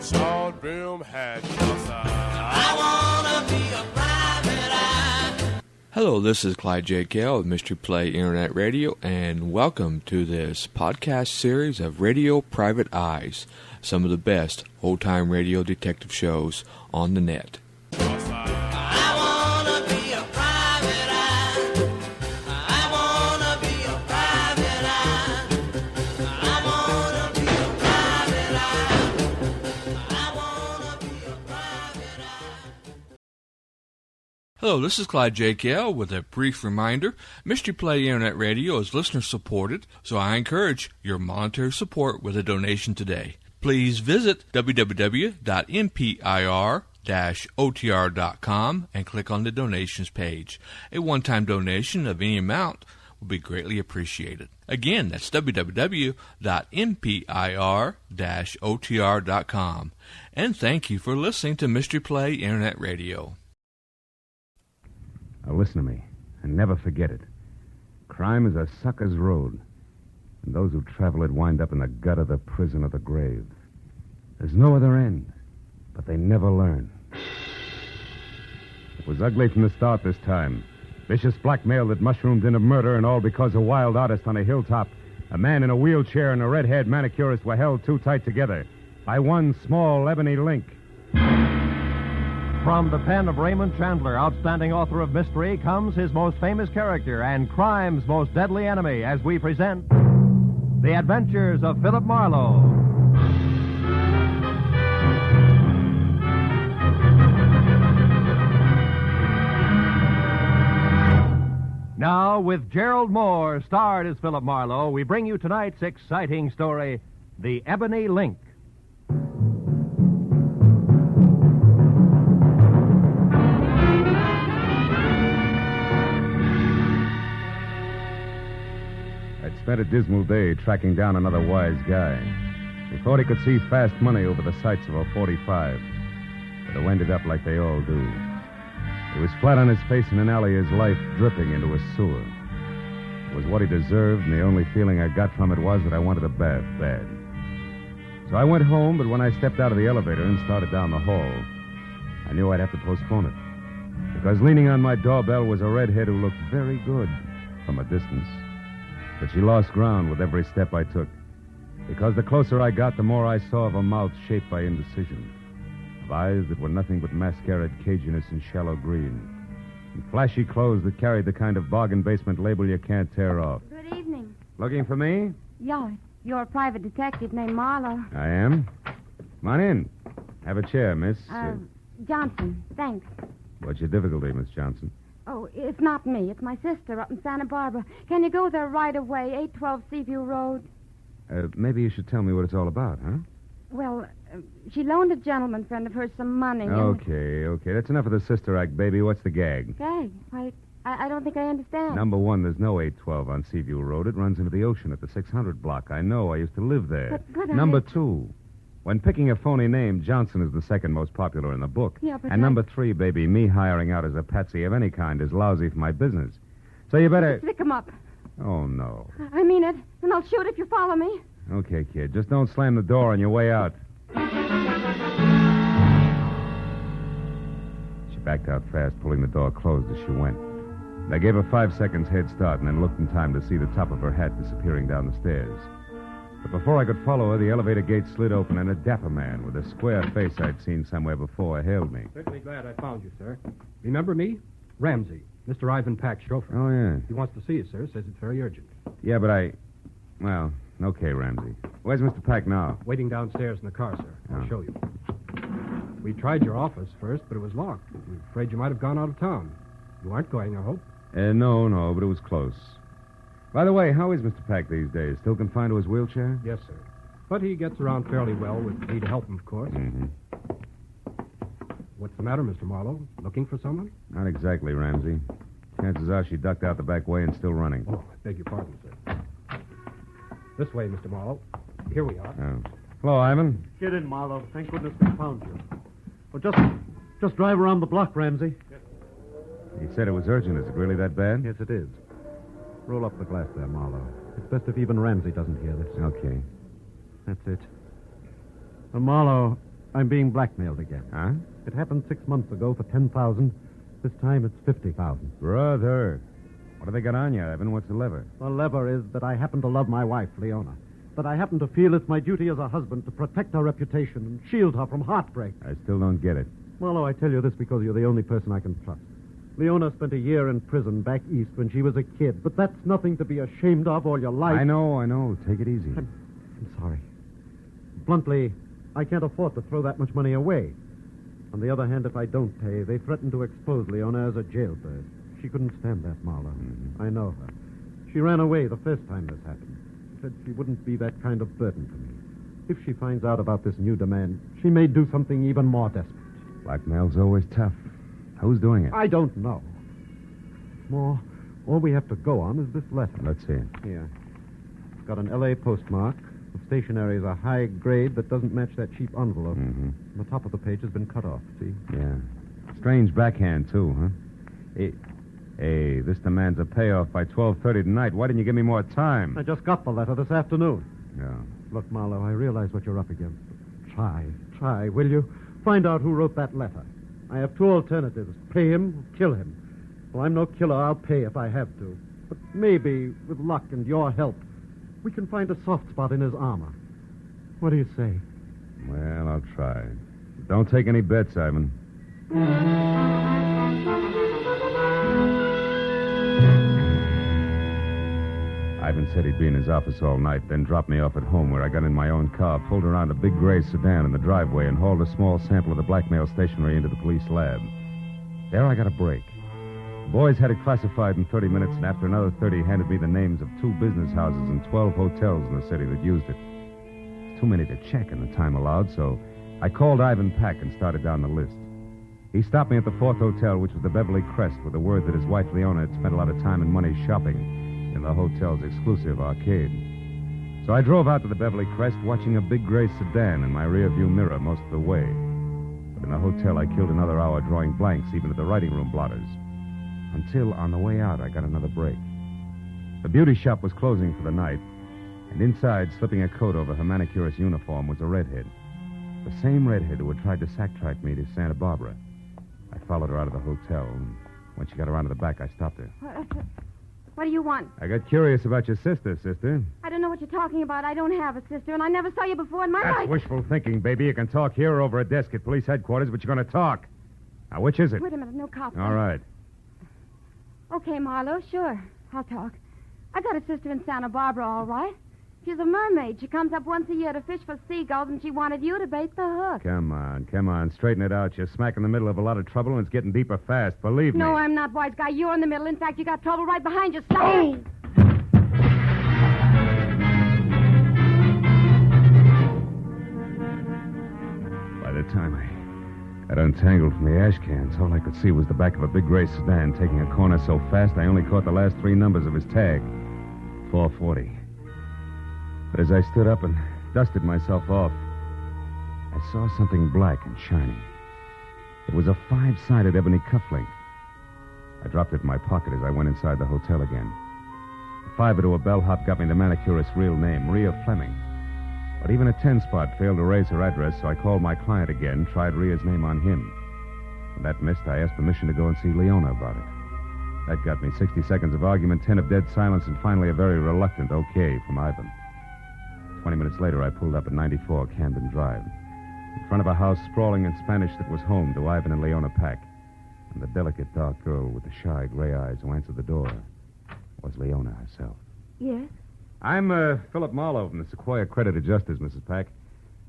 short brim hat, 'cause I wanna be a private eye. Hello, this is Clyde J. Gale of Mystery Play Internet Radio, and welcome to this podcast series of Radio Private Eyes, some of the best old-time radio detective shows on the net. Hello, this is Clyde J. Gale with a brief reminder. Mystery Play Internet Radio is listener-supported, so I encourage your monetary support with a donation today. Please visit www.mpir-otr.com and click on the donations page. A one-time donation of any amount will be greatly appreciated. Again, that's www.mpir-otr.com. And thank you for listening to Mystery Play Internet Radio. Now listen to me, and never forget it. Crime is a sucker's road, and those who travel it wind up in the gut of the prison or the grave. There's no other end, but they never learn. It was ugly from the start this time. Vicious blackmail that mushroomed into murder, and all because a wild artist on a hilltop, a man in a wheelchair, and a red-haired manicurist were held too tight together by one small ebony link. From the pen of Raymond Chandler, outstanding author of mystery, comes his most famous character and crime's most deadly enemy as we present The Adventures of Philip Marlowe. Now, with Gerald Moore, starred as Philip Marlowe, we bring you tonight's exciting story, The Ebony Link. Spent a dismal day tracking down another wise guy who thought he could see fast money over the sights of a 45, but who ended up like they all do. He was flat on his face in an alley, his life dripping into a sewer. It was what he deserved, and the only feeling I got from it was that I wanted a bath bad. So I went home, but when I stepped out of the elevator and started down the hall, I knew I'd have to postpone it, because leaning on my doorbell was a redhead who looked very good from a distance. But she lost ground with every step I took, because the closer I got, the more I saw of a mouth shaped by indecision, of eyes that were nothing but mascaraed caginess and shallow green, and flashy clothes that carried the kind of bargain basement label you can't tear off. Good evening. Looking for me? Yeah, you're a private detective named Marlowe. I am. Come on in. Have a chair, miss. Johnson, thanks. What's your difficulty, Miss Johnson? Oh, it's not me. It's my sister up in Santa Barbara. Can you go there right away, 812 Seaview Road? Maybe you should tell me what it's all about, huh? Well, she loaned a gentleman friend of hers some money. Okay. That's enough of the sister act, baby. What's the gag? Gag? I don't think I understand. Number one, there's no 812 on Seaview Road. It runs into the ocean at the 600 block. I know. I used to live there. But Number two, when picking a phony name, Johnson is the second most popular in the book. Yeah, but and number three, baby, me hiring out as a patsy of any kind is lousy for my business. So you better... Stick 'em up. Oh, no. I mean it, and I'll shoot if you follow me. Okay, kid. Just don't slam the door on your way out. She backed out fast, pulling the door closed as she went. I gave her 5 seconds head start and then looked in time to see the top of her hat disappearing down the stairs. But before I could follow her, the elevator gate slid open and a dapper man with a square face I'd seen somewhere before hailed me. Certainly glad I found you, sir. Remember me? Ramsey, Mr. Ivan Pack's chauffeur. Oh, yeah. He wants to see you, sir. Says it's very urgent. Yeah, but Well, okay, Ramsey. Where's Mr. Pack now? Waiting downstairs in the car, sir. I'll Oh. show you. We tried your office first, but it was locked. We're afraid you might have gone out of town. You aren't going, I hope. No, but it was close. By the way, how is Mr. Pack these days? Still confined to his wheelchair? Yes, sir. But he gets around fairly well with me to help him, of course. Mm-hmm. What's the matter, Mr. Marlowe? Looking for someone? Not exactly, Ramsey. Chances are she ducked out the back way and still running. Oh, I beg your pardon, sir. This way, Mr. Marlowe. Here we are. Oh. Hello, Ivan. Get in, Marlowe. Thank goodness we found you. Well, just drive around the block, Ramsey. He said it was urgent. Is it really that bad? Yes, it is. Roll up the glass there, Marlowe. It's best if even Ramsey doesn't hear this. Okay. That's it. Well, Marlowe, I'm being blackmailed again. Huh? It happened 6 months ago for $10,000. This time it's $50,000. Brother. What do they got on you, Ivan? What's the lever? The lever is that I happen to love my wife, Leona. That I happen to feel it's my duty as a husband to protect her reputation and shield her from heartbreak. I still don't get it. Marlowe, I tell you this because you're the only person I can trust. Leona spent a year in prison back east when she was a kid, but that's nothing to be ashamed of all your life. I know. Take it easy. I'm sorry. Bluntly, I can't afford to throw that much money away. On the other hand, if I don't pay, they threaten to expose Leona as a jailbird. She couldn't stand that, Marlowe. Mm-hmm. I know her. She ran away the first time this happened. Said she wouldn't be that kind of burden to me. If she finds out about this new demand, she may do something even more desperate. Blackmail's always tough. Who's doing it? I don't know. All we have to go on is this letter. Let's see it. Here. It's got an L.A. postmark. The stationery is a high grade that doesn't match that cheap envelope. Mm-hmm. The top of the page has been cut off, see? Yeah. Strange backhand, too, huh? Hey, this demands a payoff by 12:30 tonight. Why didn't you give me more time? I just got the letter this afternoon. Yeah. Look, Marlowe, I realize what you're up against. Try, will you? Find out who wrote that letter. I have two alternatives. Pay him, kill him. Well, I'm no killer. I'll pay if I have to. But maybe, with luck and your help, we can find a soft spot in his armor. What do you say? Well, I'll try. Don't take any bets, Ivan. Ivan said he'd be in his office all night, then dropped me off at home where I got in my own car, pulled around a big gray sedan in the driveway, and hauled a small sample of the blackmail stationery into the police lab. There I got a break. The boys had it classified in 30 minutes, and after another 30, handed me the names of 2 business houses and 12 hotels in the city that used it. It's too many to check in the time allowed, so I called Ivan Pack and started down the list. He stopped me at the 4th hotel, which was the Beverly Crest, with the word that his wife Leona had spent a lot of time and money shopping in the hotel's exclusive arcade. So I drove out to the Beverly Crest, watching a big gray sedan in my rearview mirror most of the way. But in the hotel, I killed another hour drawing blanks, even at the writing room blotters. Until, on the way out, I got another break. The beauty shop was closing for the night, and inside, slipping a coat over her manicurist's uniform, was a redhead. The same redhead who had tried to sack-track me to Santa Barbara. I followed her out of the hotel, and when she got around to the back, I stopped her. What do you want? I got curious about your sister. I don't know what you're talking about. I don't have a sister, and I never saw you before in my That's life. wishful thinking, baby. You can talk here or over a desk at police headquarters, but you're going to talk. Now, which is it? Wait a minute, no cops. All right. Okay, Marlowe, sure. I'll talk. I got a sister in Santa Barbara, all right. She's a mermaid. She comes up once a year to fish for seagulls, and she wanted you to bait the hook. Come on. Straighten it out. You're smack in the middle of a lot of trouble, and it's getting deeper fast. Believe me. No, I'm not, wise guy. You're in the middle. In fact, you got trouble right behind you. Stop. By the time I got untangled from the ash cans, all I could see was the back of a big gray sedan taking a corner so fast I only caught the last 3 numbers of his tag. 440. But as I stood up and dusted myself off, I saw something black and shiny. It was a 5-sided ebony cufflink. I dropped it in my pocket as I went inside the hotel again. A 5 to a bellhop got me the manicurist's real name, Rhea Fleming. But even a 10-spot failed to raise her address, so I called my client again, tried Rhea's name on him. When that missed, I asked permission to go and see Leona about it. That got me 60 seconds of argument, 10 of dead silence, and finally a very reluctant okay from Ivan. 20 minutes later, I pulled up at 94 Camden Drive, in front of a house sprawling in Spanish that was home to Ivan and Leona Pack. And the delicate, dark girl with the shy gray eyes who answered the door was Leona herself. Yes? I'm Philip Marlowe from the Sequoia Credit Adjusters, Mrs. Pack.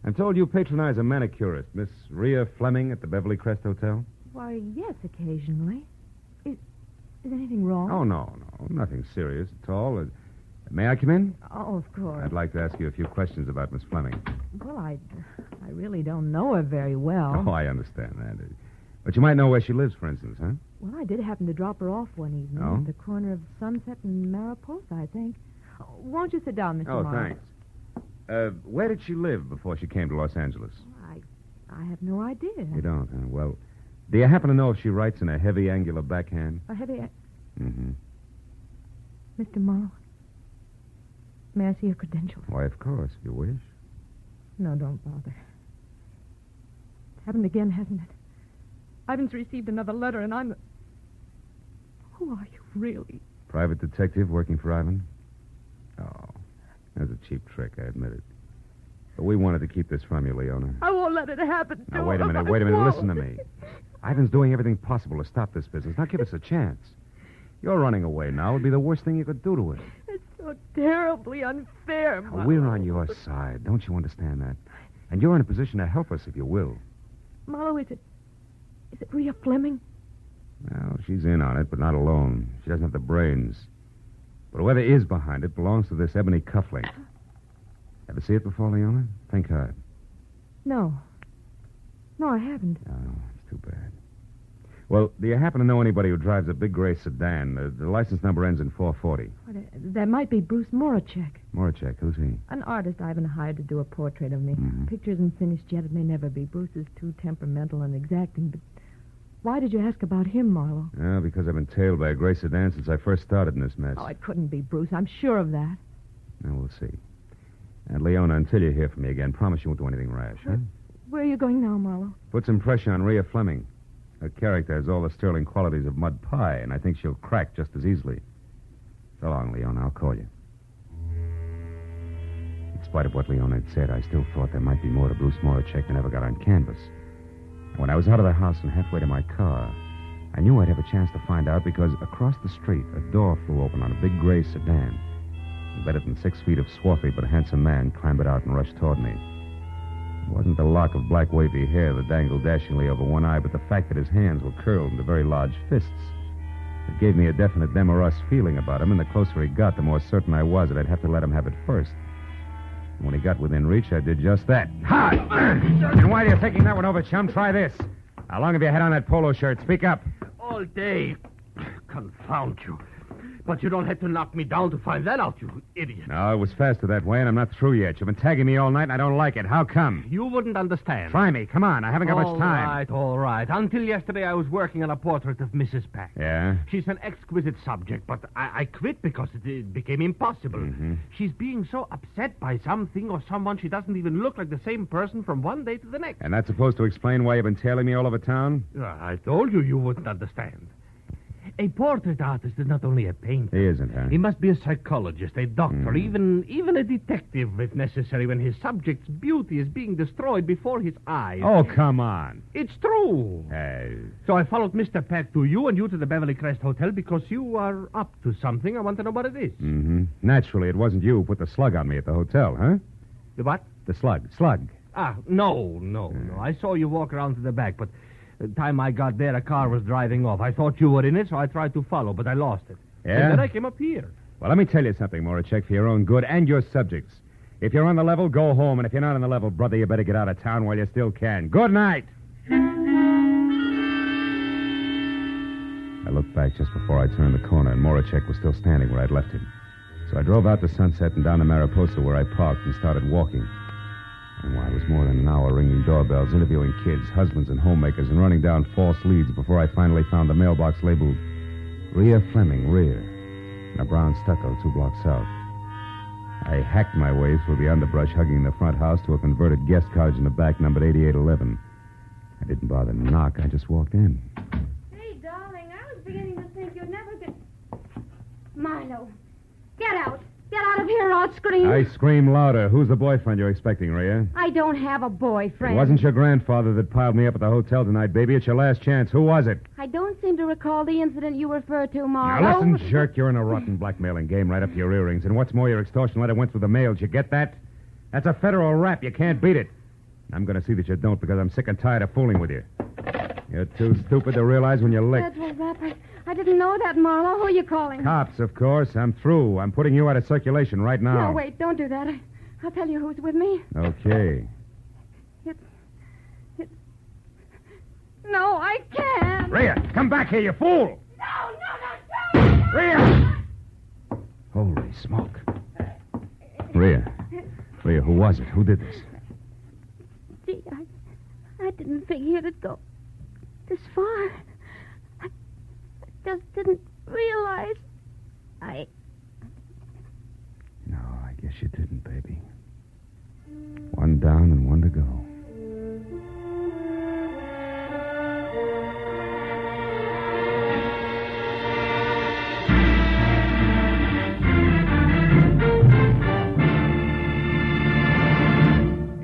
I'm told you patronize a manicurist, Miss Rhea Fleming, at the Beverly Crest Hotel? Why, yes, occasionally. Is anything wrong? Oh, no. Nothing serious at all. May I come in? Oh, of course. I'd like to ask you a few questions about Miss Fleming. Well, I really don't know her very well. Oh, I understand that. But you might know where she lives, for instance, huh? Well, I did happen to drop her off one evening Oh? at the corner of Sunset and Mariposa, I think. Oh, won't you sit down, Mr. Oh, Morrow? thanks. Where did she live before she came to Los Angeles? I have no idea. You don't, huh? Well, do you happen to know if she writes in a heavy, angular backhand? A heavy... Mm-hmm. Mr. Morrow, may I see your credentials? Why, of course, if you wish. No, don't bother. happened again, hasn't it? Ivan's received another letter, and I'm... Who are you, really? Private detective working for Ivan? Oh, that's a cheap trick, I admit it. But we wanted to keep this from you, Leona. I won't let it happen. Now, wait a minute. Listen to me. Ivan's doing everything possible to stop this business. Now, give us a chance. You're running away now. It would be the worst thing you could do to him. It's so terribly unfair, Marlowe. We're on your side. Don't you understand that? And you're in a position to help us if you will. Marlowe, is it Rhea Fleming? Well, she's in on it, but not alone. She doesn't have the brains. But whoever is behind it belongs to this ebony cufflink. Ever see it before, Leona? Think hard. No. No, I haven't. Oh, it's too bad. Well, do you happen to know anybody who drives a big gray sedan? The license number ends in 440. That might be Bruce Moracek. Moracek, who's he? An artist Ivan hired to do a portrait of me. Mm-hmm. Picture isn't finished yet. It may never be. Bruce is too temperamental and exacting. But why did you ask about him, Marlowe? Oh, because I've been tailed by a gray sedan since I first started in this mess. Oh, it couldn't be Bruce. I'm sure of that. Now, we'll see. And, Leona, until you hear from me again, promise you won't do anything rash, huh? Where are you going now, Marlowe? Put some pressure on Rhea Fleming. Her character has all the sterling qualities of mud pie, and I think she'll crack just as easily. So long, Leona. I'll call you. In spite of what Leona had said, I still thought there might be more to Bruce Moracek than ever got on canvas. When I was out of the house and halfway to my car, I knew I'd have a chance to find out because across the street, a door flew open on a big gray sedan. Better than 6 feet of swarthy but handsome man climbed it out and rushed toward me. It wasn't the lock of black wavy hair that dangled dashingly over one eye, but the fact that his hands were curled into very large fists. It gave me a definite them or us feeling about him, and the closer he got, the more certain I was that I'd have to let him have it first. And when he got within reach, I did just that. Ha! And why are you taking that one over, chum? Try this. How long have you had on that polo shirt? Speak up. All day. Confound you. But you don't have to knock me down to find that out, you idiot. No, it was faster that way, and I'm not through yet. You've been tagging me all night, and I don't like it. How come? You wouldn't understand. Try me. Come on. I haven't got much time. All right. Until yesterday, I was working on a portrait of Mrs. Pack. Yeah? She's an exquisite subject, but I quit because it became impossible. Mm-hmm. She's being so upset by something or someone she doesn't even look like the same person from one day to the next. And that's supposed to explain why you've been tailing me all over town? I told you wouldn't understand. A portrait artist is not only a painter. He isn't, huh? He must be a psychologist, a doctor, even a detective, if necessary, when his subject's beauty is being destroyed before his eyes. Oh, come on. It's true. Hey. So I followed Mr. Peck to you and you to the Beverly Crest Hotel because you are up to something. I want to know what it is. Mm-hmm. Naturally, it wasn't you who put the slug on me at the hotel, huh? The what? The slug. Slug. No. I saw you walk around to the back, but the time I got there, a car was driving off. I thought you were in it, so I tried to follow, but I lost it. Yeah? And then I came up here. Well, let me tell you something, Moracek, for your own good and your subjects. If you're on the level, go home. And if you're not on the level, brother, you better get out of town while you still can. Good night. I looked back just before I turned the corner, and Moracek was still standing where I'd left him. So I drove out to Sunset and down to Mariposa, where I parked, and started walking. And I was more than an hour ringing doorbells, interviewing kids, husbands, and homemakers, and running down false leads before I finally found the mailbox labeled Rhea Fleming, rear, in a brown stucco 2 blocks south. I hacked my way through the underbrush hugging the front house to a converted guest cottage in the back, numbered 8811. I didn't bother to knock. I just walked in. Hey, darling, I was beginning to think you'd never get... Milo, get out. Get out of here or I'll scream. I scream louder. Who's the boyfriend you're expecting, Rhea? I don't have a boyfriend. It wasn't your grandfather that piled me up at the hotel tonight, baby. It's your last chance. Who was it? I don't seem to recall the incident you refer to, Marlo. Now, listen, jerk. You're in a rotten blackmailing game right up to your earrings. And what's more, your extortion letter went through the mail. Did you get that? That's a federal rap. You can't beat it. I'm going to see that you don't because I'm sick and tired of fooling with you. You're too stupid to realize when you're licked. Federal rap? I didn't know that, Marlo. Who are you calling? Cops, of course. I'm through. I'm putting you out of circulation right now. No, wait. Don't do that. I'll tell you who's with me. Okay. No, I can't. Rhea, come back here, you fool! No. Rhea! Holy smoke. Rhea, who was it? Who did this? Gee, I didn't figure it'd go this far. I just didn't realize No, I guess you didn't, baby. One down and one to go.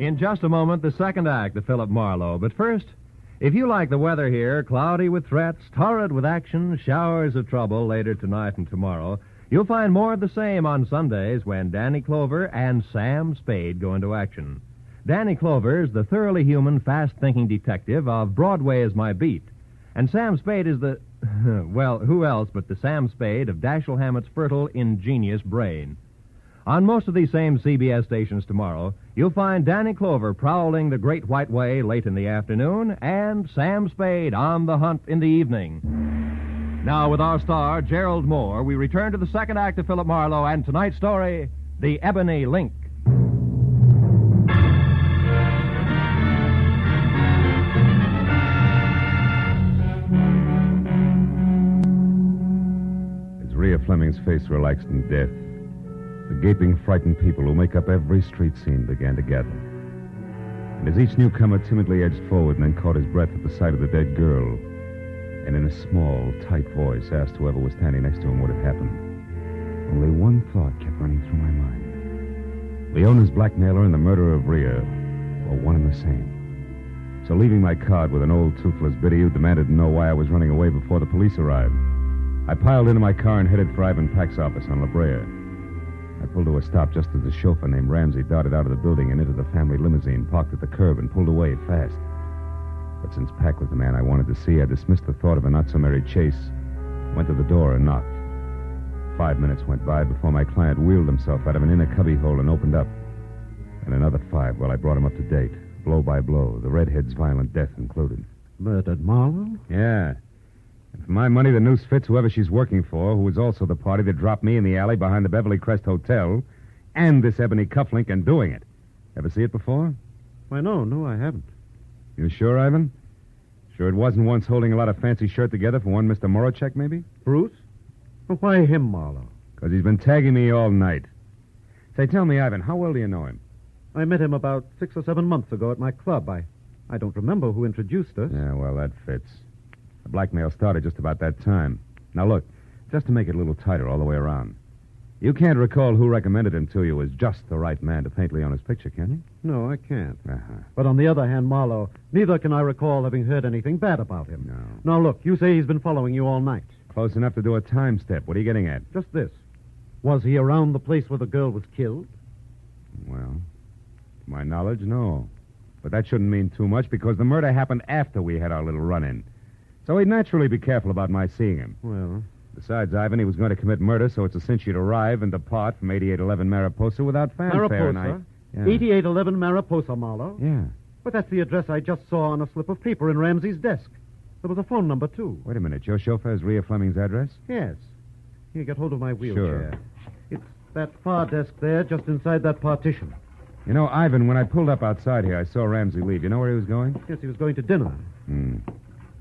in just a moment, the second act of Philip Marlowe. But first, if you like the weather here, cloudy with threats, torrid with action, showers of trouble later tonight and tomorrow, you'll find more of the same on Sundays when Danny Clover and Sam Spade go into action. Danny Clover is the thoroughly human, fast-thinking detective of Broadway Is My Beat. And Sam Spade is the... well, who else but the Sam Spade of Dashiell Hammett's fertile, ingenious brain. On most of these same CBS stations tomorrow, you'll find Danny Clover prowling the Great White Way late in the afternoon and Sam Spade on the hunt in the evening. Now, with our star, Gerald Moore, we return to the second act of Philip Marlowe and tonight's story, The Ebony Link. As Rhea Fleming's face relaxed in death, the gaping, frightened people who make up every street scene began to gather. And as each newcomer timidly edged forward and then caught his breath at the sight of the dead girl, and in a small, tight voice asked whoever was standing next to him what had happened, only one thought kept running through my mind. Leona's blackmailer and the murderer of Rhea were one and the same. So leaving my card with an old, toothless biddy who demanded to know why I was running away before the police arrived, I piled into my car and headed for Ivan Pack's office on La Brea. I pulled to a stop just as the chauffeur named Ramsey darted out of the building and into the family limousine, parked at the curb, and pulled away fast. But since Pack was the man I wanted to see, I dismissed the thought of a not-so-merry chase, went to the door and knocked. 5 minutes went by before my client wheeled himself out of an inner cubbyhole and opened up. And another 5 while I brought him up to date, blow by blow, the redhead's violent death included. Murdered Marlowe? Yeah. And for my money, the noose fits whoever she's working for, who was also the party that dropped me in the alley behind the Beverly Crest Hotel, and this ebony cufflink and doing it. Ever see it before? Why, no, I haven't. You sure, Ivan? Sure it wasn't once holding a lot of fancy shirt together for one Mr. Moracek, maybe? Bruce? Well, why him, Marlowe? Because he's been tagging me all night. Say, tell me, Ivan, how well do you know him? I met him about 6 or 7 months ago at my club. I don't remember who introduced us. Yeah, well, that fits. The blackmail started just about that time. Now, look, just to make it a little tighter all the way around. You can't recall who recommended him to you as just the right man to paint Leona's picture, can you? No, I can't. Uh-huh. But on the other hand, Marlowe, neither can I recall having heard anything bad about him. No. Now, look, you say he's been following you all night. Close enough to do a time step. What are you getting at? Just this. Was he around the place where the girl was killed? Well, to my knowledge, no. But that shouldn't mean too much because the murder happened after we had our little run-in. So he'd naturally be careful about my seeing him. Well... Besides, Ivan, he was going to commit murder, so it's a cinch he'd arrive and depart from 8811 Mariposa without fanfare. Mariposa? Yeah. 8811 Mariposa, Marlowe? Yeah. But that's the address I just saw on a slip of paper in Ramsey's desk. There was a phone number, too. Wait a minute. Your chauffeur has Rhea Fleming's address? Yes. Here, get hold of my wheelchair. Sure. It's that far desk there, just inside that partition. You know, Ivan, when I pulled up outside here, I saw Ramsey leave. You know where he was going? Yes, he was going to dinner.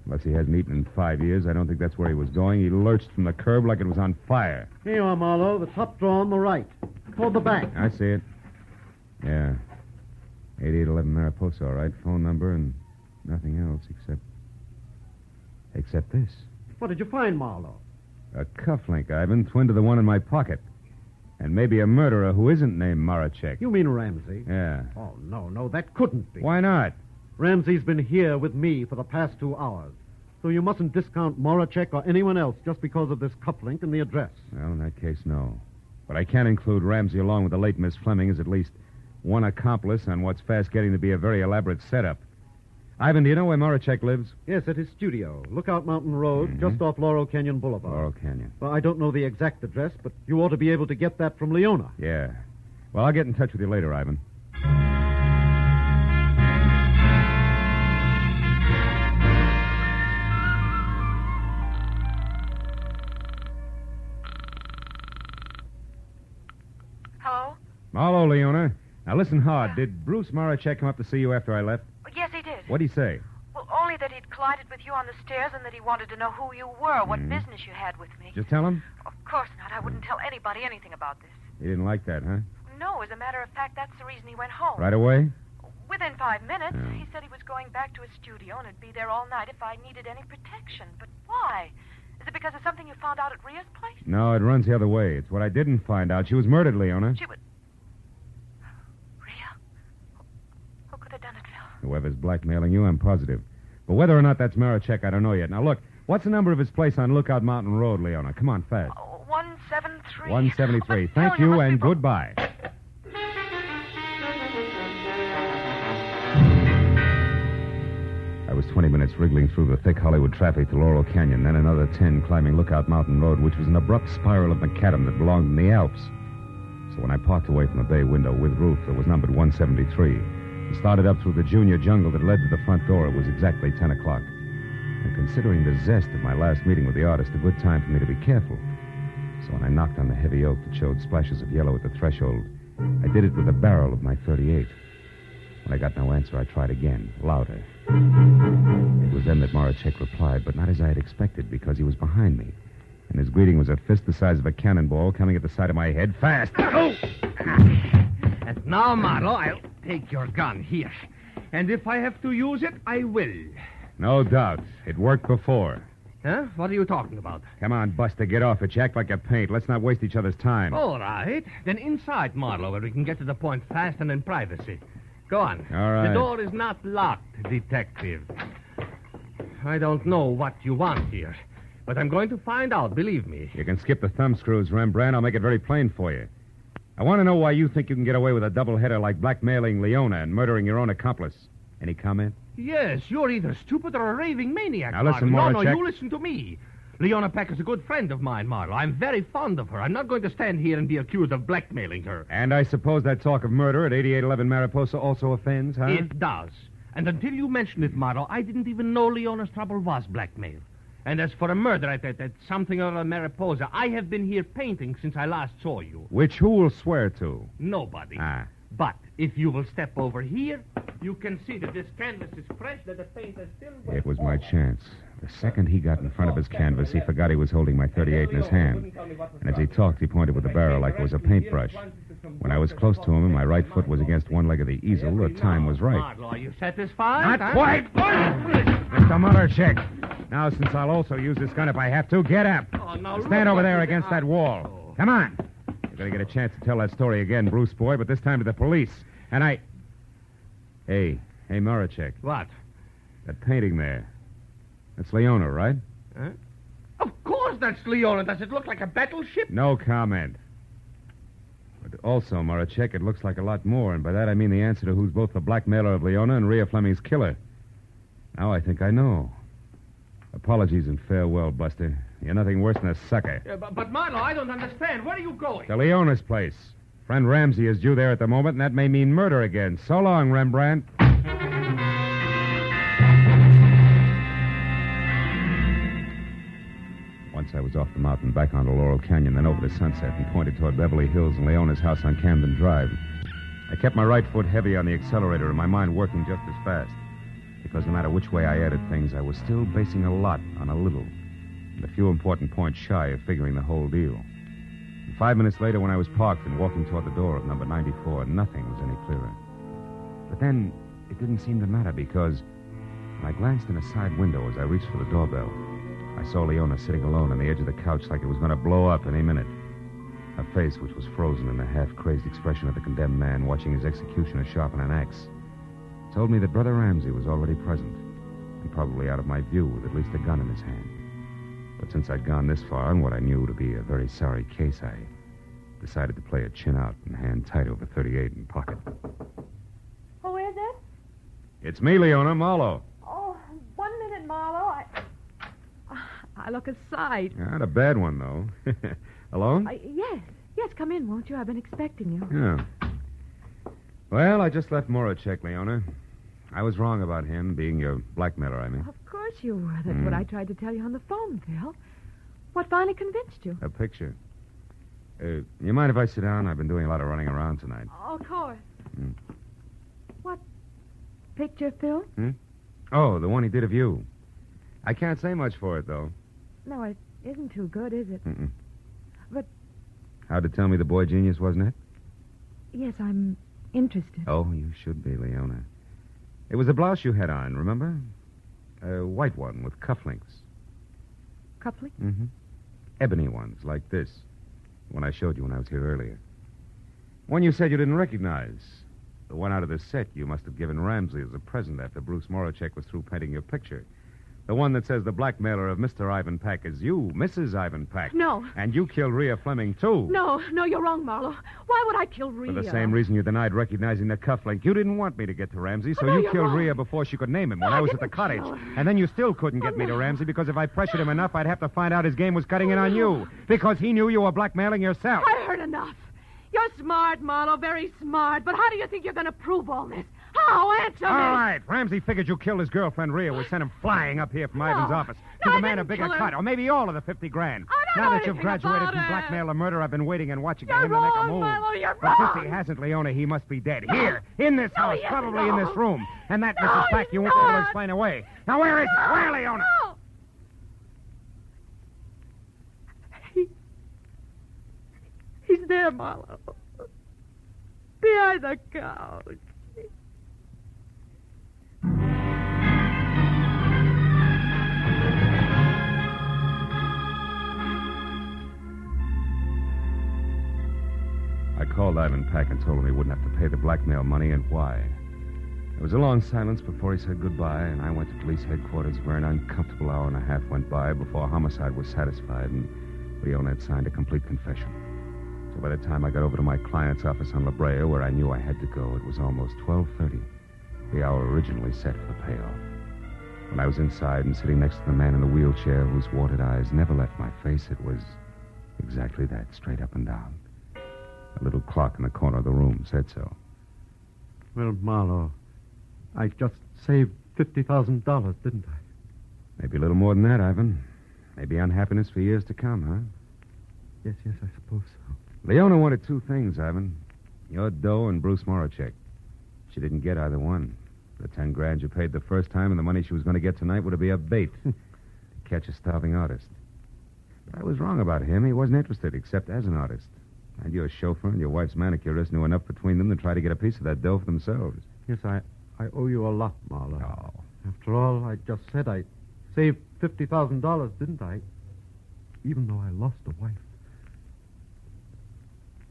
Unless he hasn't eaten in 5 years, I don't think that's where he was going. He lurched from the curb like it was on fire. Here you are, Marlowe. The top drawer on the right. Toward the back. I see it. Yeah. 8811 Mariposa, all right. Phone number and nothing else except this. What did you find, Marlowe? A cufflink, Ivan, twin to the one in my pocket. And maybe a murderer who isn't named Moracek. You mean Ramsey? Yeah. Oh, no, that couldn't be. Why not? Ramsey's been here with me for the past 2 hours. So you mustn't discount Moracek or anyone else just because of this cufflink and the address. Well, in that case, no. But I can include Ramsey along with the late Miss Fleming as at least one accomplice on what's fast getting to be a very elaborate setup. Ivan, do you know where Moracek lives? Yes, at his studio. Lookout Mountain Road, just off Laurel Canyon Boulevard. Laurel Canyon. Well, I don't know the exact address, but you ought to be able to get that from Leona. Yeah. Well, I'll get in touch with you later, Ivan. Hello? Hello, Leona. Now, listen hard. Did Bruce Moracek come up to see you after I left? Yes, he did. What'd he say? Well, only that he'd collided with you on the stairs and that he wanted to know who you were, what business you had with me. Just tell him? Of course not. I wouldn't tell anybody anything about this. He didn't like that, huh? No, as a matter of fact, that's the reason he went home. Right away? Within 5 minutes. Oh. He said he was going back to his studio and would be there all night if I needed any protection. But why? Is it because of something you found out at Rhea's place? No, it runs the other way. It's what I didn't find out. She was murdered, Leona. She would... Rhea? could have done it, Phil? Whoever's blackmailing you, I'm positive. But whether or not that's Marachek, I don't know yet. Now, look, what's the number of his place on Lookout Mountain Road, Leona? Come on, fast. 173. 173. But, Thank Phil, you, must and be- goodbye. I was 20 minutes wriggling through the thick Hollywood traffic to Laurel Canyon, then another 10 climbing Lookout Mountain Road, which was an abrupt spiral of macadam that belonged in the Alps. So when I parked away from the bay window with roof that was numbered 173 and started up through the junior jungle that led to the front door, it was exactly 10 o'clock. And considering the zest of my last meeting with the artist, a good time for me to be careful. So when I knocked on the heavy oak that showed splashes of yellow at the threshold, I did it with the barrel of my .38. When I got no answer, I tried again, louder. It was then that Marachek replied, but not as I had expected, because he was behind me. And his greeting was a fist the size of a cannonball coming at the side of my head. Fast! Oh! And now, Marlowe, I'll take your gun here. And if I have to use it, I will. No doubt. It worked before. Huh? What are you talking about? Come on, Buster, get off it. You act like a paint. Let's not waste each other's time. All right. Then inside, Marlowe, where we can get to the point fast and in privacy. Go on. All right. The door is not locked, detective. I don't know what you want here, but I'm going to find out, believe me. You can skip the thumb screws, Rembrandt. I'll make it very plain for you. I want to know why you think you can get away with a doubleheader like blackmailing Leona and murdering your own accomplice. Any comment? Yes, you're either stupid or a raving maniac. Now listen, Marlowe. Moracek. No, you listen to me. Leona Peck is a good friend of mine, Marlowe. I'm very fond of her. I'm not going to stand here and be accused of blackmailing her. And I suppose that talk of murder at 8811 Mariposa also offends, huh? It does. And until you mentioned it, Marlowe, I didn't even know Leona's trouble was blackmail. And as for a murder at something or other Mariposa, I have been here painting since I last saw you. Which who will swear to? Nobody. Ah. But if you will step over here, you can see that this canvas is fresh, that the paint is still wet. It was my chance. The second he got in front of his canvas, he forgot he was holding my .38 in his hand. And as he talked, he pointed with the barrel like it was a paintbrush. When I was close to him and my right foot was against one leg of the easel, the time was right. Marlowe, are you satisfied? Not quite! Mr. Marachek. Now, since I'll also use this gun if I have to, get up. Oh, now Stand look over what there you- against that wall. Come on. You're going to get a chance to tell that story again, Bruce boy, but this time to the police. And I... Hey, Marachek. What? That painting there. That's Leona, right? Huh? Of course that's Leona. Does it look like a battleship? No comment. But also, Marachek, it looks like a lot more, and by that I mean the answer to who's both the blackmailer of Leona and Rhea Fleming's killer. Now I think I know. Apologies and farewell, Buster. You're nothing worse than a sucker. But Marlowe, I don't understand. Where are you going? To Leona's place. Friend Ramsey is due there at the moment, and that may mean murder again. So long, Rembrandt. Once I was off the mountain, back onto Laurel Canyon, then over to Sunset, and pointed toward Beverly Hills and Leona's house on Camden Drive. I kept my right foot heavy on the accelerator and my mind working just as fast. Because no matter which way I added things, I was still basing a lot on a little, and a few important points shy of figuring the whole deal. And 5 minutes later, when I was parked and walking toward the door of number 94, nothing was any clearer. But then, it didn't seem to matter, because when I glanced in a side window as I reached for the doorbell, I saw Leona sitting alone on the edge of the couch like it was going to blow up any minute. Her face, which was frozen in the half-crazed expression of the condemned man watching his executioner sharpen an axe, told me that Brother Ramsey was already present, and probably out of my view with at least a gun in his hand. But since I'd gone this far on what I knew to be a very sorry case, I decided to play it chin out and hand tight over 38 in pocket. Who is it? It's me, Leona, Marlowe. Oh, 1 minute, Marlowe. I look a sight. Not a bad one, though. Alone? Yes, come in, won't you? I've been expecting you. Yeah. Well, I just left Moracek, Leona. I was wrong about him being your blackmailer, I mean. Of course you were. That's what I tried to tell you on the phone, Phil. What finally convinced you? A picture. You mind if I sit down? I've been doing a lot of running around tonight. Oh, of course. What picture, Phil? Oh, the one he did of you. I can't say much for it, though. No, it isn't too good, is it? Mm-mm. But... How'd it tell me the boy genius, wasn't it? Yes, I'm interested. Oh, you should be, Leona. It was a blouse you had on, remember? A white one with cufflinks. Coupling? Mm-hmm. Ebony ones, like this. One I showed you when I was here earlier. One you said you didn't recognize. The one out of the set you must have given Ramsey as a present after Bruce Moracek was through painting your picture. The one that says the blackmailer of Mr. Ivan Pack is you, Mrs. Ivan Pack. No. And you killed Rhea Fleming, too. No, you're wrong, Marlowe. Why would I kill Rhea? For the same reason you denied recognizing the cufflink. You didn't want me to get to Ramsey, so you killed Rhea before she could name him when I was at the cottage. And then you still couldn't get me to Ramsey because if I pressured him enough, I'd have to find out his game was cutting in on you. Because he knew you were blackmailing yourself. I heard enough. You're smart, Marlowe, very smart. But how do you think you're going to prove all this? How? Answer me. All right. Ramsey figured you killed his girlfriend, Rhea. We sent him flying up here from Ivan's office to demand a bigger cut, or maybe all of the 50 grand. Now that you've graduated from blackmail to murder, I've been waiting and watching for him to make a move. Marlowe, you're but wrong. since he hasn't, Leona, he must be dead. Here, in this house, probably in this room. And that Mrs. Pack you won't be able to explain away. Now, where is he? Where, Leona? He's there, Marlowe. Behind the couch. I called Ivan Pack and told him he wouldn't have to pay the blackmail money and why. There was a long silence before he said goodbye, and I went to police headquarters where an uncomfortable hour and a half went by before homicide was satisfied and Leona had signed a complete confession. So by the time I got over to my client's office on La Brea, where I knew I had to go, it was almost 12:30, the hour originally set for the payoff. When I was inside and sitting next to the man in the wheelchair whose watered eyes never left my face, it was exactly that, straight up and down. A little clock in the corner of the room said so. Well, Marlowe, I just saved $50,000, didn't I? Maybe a little more than that, Ivan. Maybe unhappiness for years to come, huh? Yes, I suppose so. Leona wanted two things, Ivan. Your dough and Bruce Moracek. She didn't get either one. The 10 grand you paid the first time and the money she was going to get tonight would be a bait to catch a starving artist. But I was wrong about him. He wasn't interested except as an artist. And your chauffeur and your wife's manicurist knew enough between them to try to get a piece of that dough for themselves. Yes, I owe you a lot, Marlowe. Oh. After all, I just said I saved $50,000, didn't I? Even though I lost a wife.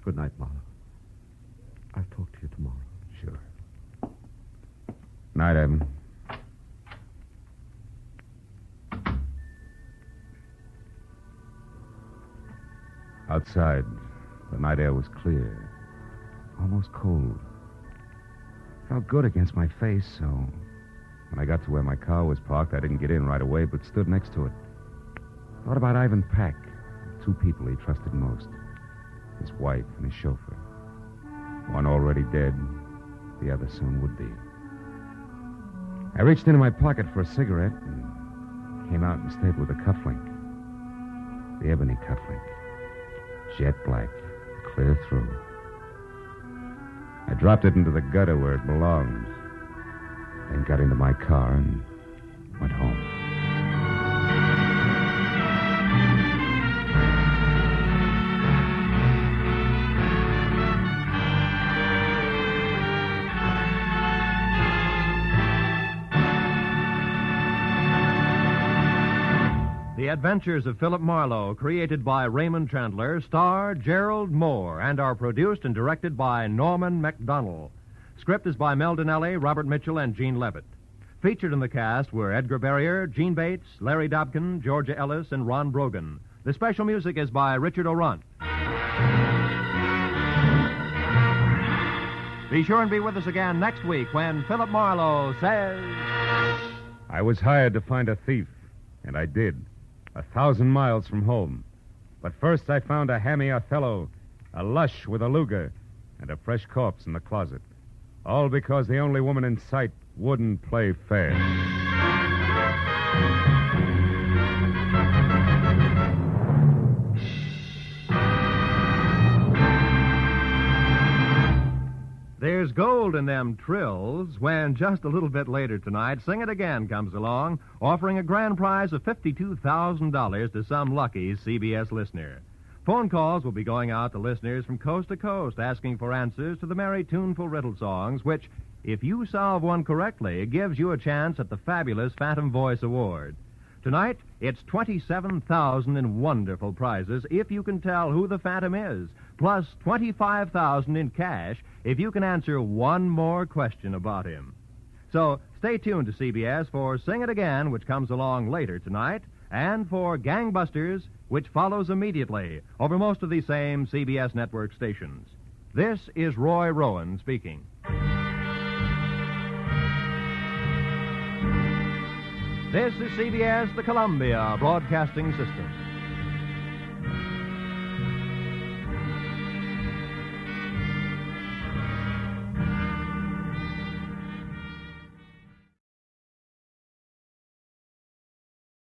Good night, Marlowe. I'll talk to you tomorrow. Sure. Night, Evan. Outside, the night air was clear, almost cold. Felt good against my face, so when I got to where my car was parked, I didn't get in right away, but stood next to it. Thought about Ivan Pack, the two people he trusted most, his wife and his chauffeur. One already dead, the other soon would be. I reached into my pocket for a cigarette and came out and stayed with the cufflink. The ebony cufflink. Jet black, clear through. I dropped it into the gutter where it belonged, then got into my car and went home. The Adventures of Philip Marlowe, created by Raymond Chandler, star Gerald Moore, and are produced and directed by Norman MacDonald. Script is by Mel Donnelly, Robert Mitchell, and Gene Levitt. Featured in the cast were Edgar Barrier, Gene Bates, Larry Dobkin, Georgia Ellis, and Ron Brogan. The special music is by Richard O'Runt. Be sure and be with us again next week when Philip Marlowe says... I was hired to find a thief, and I did. 1,000 miles from home. But first I found a hammy Othello, a lush with a Luger, and a fresh corpse in the closet. All because the only woman in sight wouldn't play fair. There's gold in them trills when just a little bit later tonight, Sing It Again comes along, offering a grand prize of $52,000 to some lucky CBS listener. Phone calls will be going out to listeners from coast to coast asking for answers to the merry, tuneful riddle songs, which, if you solve one correctly, gives you a chance at the fabulous Phantom Voice Award. Tonight, it's 27,000 in wonderful prizes if you can tell who the Phantom is, plus 25,000 in cash if you can answer one more question about him. So stay tuned to CBS for Sing It Again, which comes along later tonight, and for Gangbusters, which follows immediately over most of the same CBS network stations. This is Roy Rowan speaking. This is CBS, the Columbia Broadcasting System.